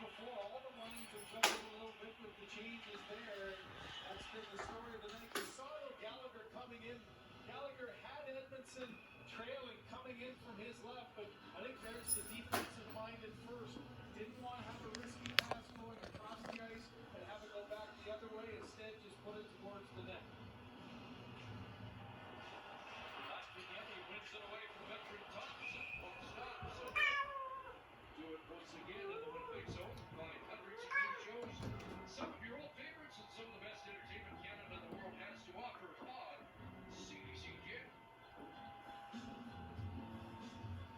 before. All the lines are jumping a little bit with the changes there. That's been the story of the night. You saw Gallagher coming in. Gallagher had Edmondson trailing coming in from his left, but I think there's the defensive mind at first. Didn't want to have a risky pass going across the ice and have it go back the other way. Instead, just put it towards the net. Wins it away from veteran Thompson. Do it once again in the Winnipeg zone. 500 shows some of your old favorites and some of the best entertainment Canada and the world has to offer on CDCJ.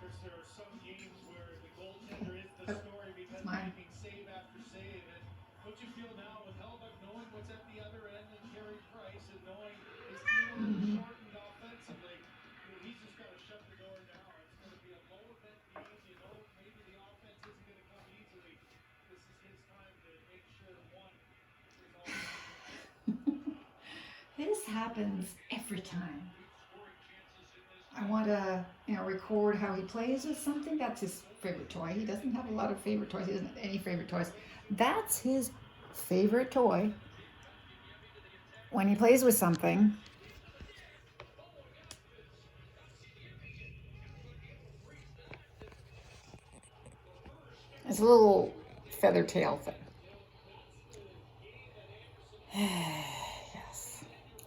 Chris, there are some games where the goaltender is the story because making save after save. And what you feel now with Hellbuck knowing what's at the other end and Carey Price and knowing his team shortened offensively, he's just got to shut the door now. It's going to be a low event game. You know, maybe the offense isn't going to come easily. This is his time to make sure one is all. This happens every time. I want to, record how he plays with something. That's his favorite toy. He doesn't have a lot of favorite toys. He doesn't have any favorite toys. That's his favorite toy. When he plays with something, it's a little feather tail thing.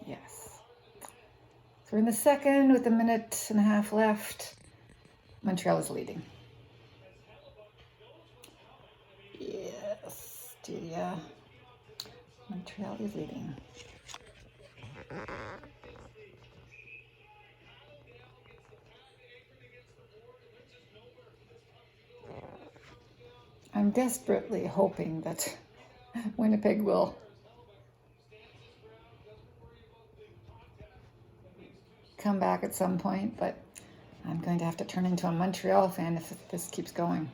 Yes. So we're in the second with a minute and a half left. Montreal is leading. Yes, Julia. Montreal is leading. I'm desperately hoping that Winnipeg will come back at some point, but I'm going to have to turn into a Montreal fan if this keeps going.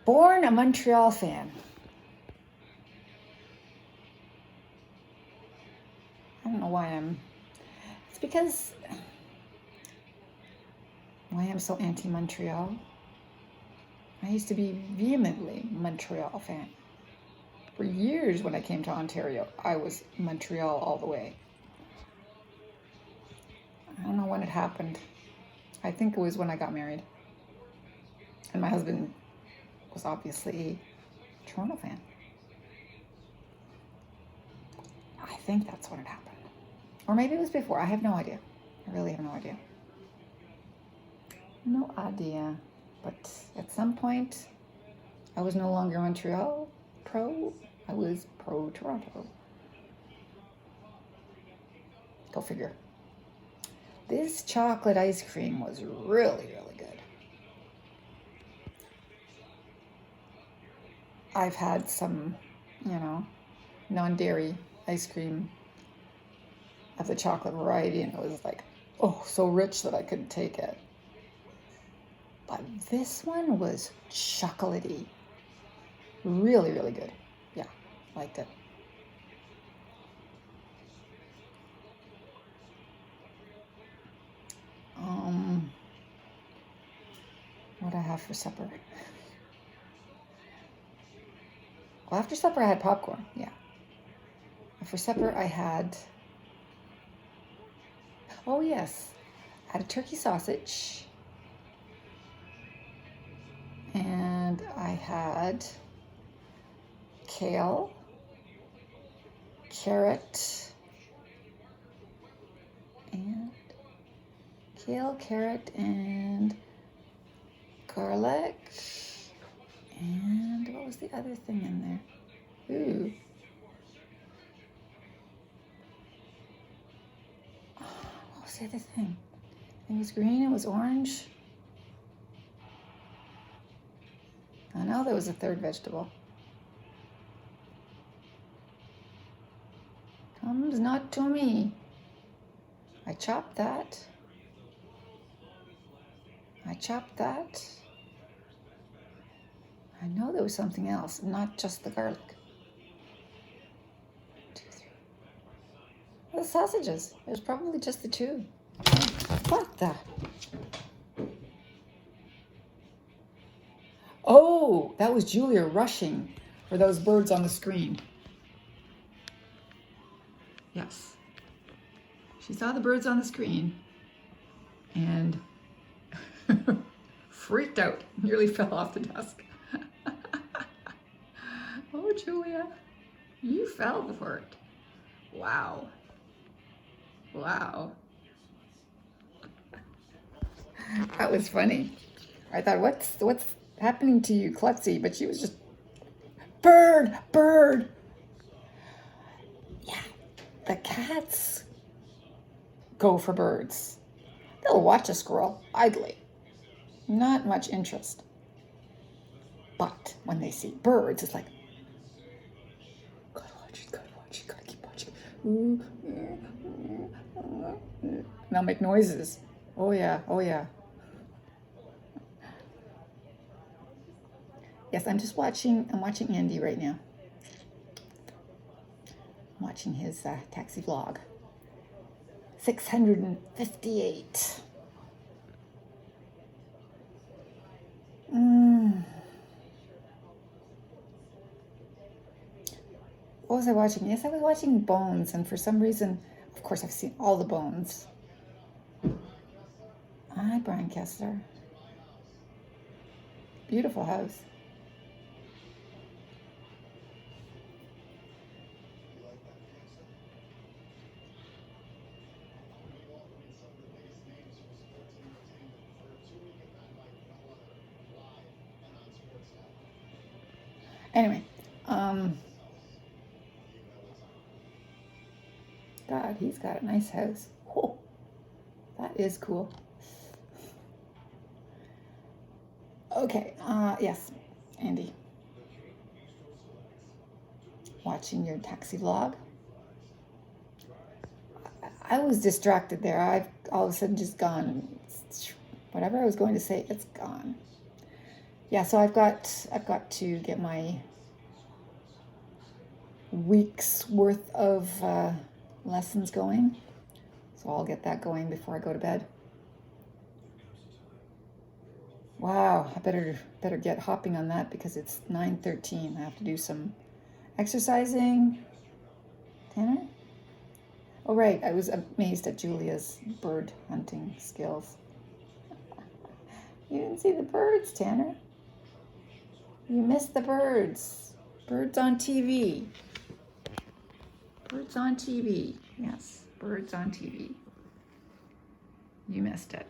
Born a Montreal fan. I don't know why it's because why I'm so anti-Montreal. I used to be vehemently Montreal fan. For years when I came to Ontario, I was Montreal all the way. I don't know when it happened. I think it was when I got married. And my husband was obviously a Toronto fan. I think that's when it happened. Or maybe it was before. I have no idea. I really have no idea. No idea. But at some point, I was no longer Montreal pro. I was pro Toronto. Go figure. This chocolate ice cream was really, really good. I've had some, non-dairy ice cream of the chocolate variety, and it was like, so rich that I couldn't take it. But this one was chocolatey. Really, really good. Yeah, liked it. What I have for supper? Well, after supper I had popcorn, yeah. For supper I had, I had a turkey sausage. And I had kale, carrot, and garlic. And what was the other thing in there? Ooh. What was the other thing? It was green, it was orange. I know there was a third vegetable. Comes not to me. I chopped that. I know there was something else, not just the garlic. 2, 3. The sausages. It was probably just the 2. What the? Oh, Oh, that was Julia rushing for those birds on the screen. Yes. She saw the birds on the screen and freaked out, nearly fell off the desk. Oh, Julia, you fell for it. Wow. Wow. That was funny. I thought, what's happening to you, Klutzy? But she was just, bird, bird. Yeah, the cats go for birds. They'll watch a squirrel idly. Not much interest. But when they see birds, it's like, gotta watch it, gotta watch it, gotta keep watching. And they'll make noises. Oh yeah, oh yeah. Yes, I'm watching Andy right now. I'm watching his taxi vlog. 658. What was I watching? Yes, I was watching Bones, and for some reason, of course, I've seen all the Bones. Hi, Brian Kessler. Beautiful house. Anyway, God, he's got a nice house. Oh, that is cool. Okay, yes, Andy. Watching your taxi vlog. I was distracted there. I've all of a sudden just gone. Whatever I was going to say, it's gone. Yeah, so I've got to get my week's worth of lessons going. So I'll get that going before I go to bed. Wow, I better get hopping on that because it's 9:13. I have to do some exercising. Tanner? Oh right, I was amazed at Julia's bird hunting skills. You didn't see the birds, Tanner. You missed the birds. Birds on TV. Birds on TV. Yes, birds on TV. You missed it.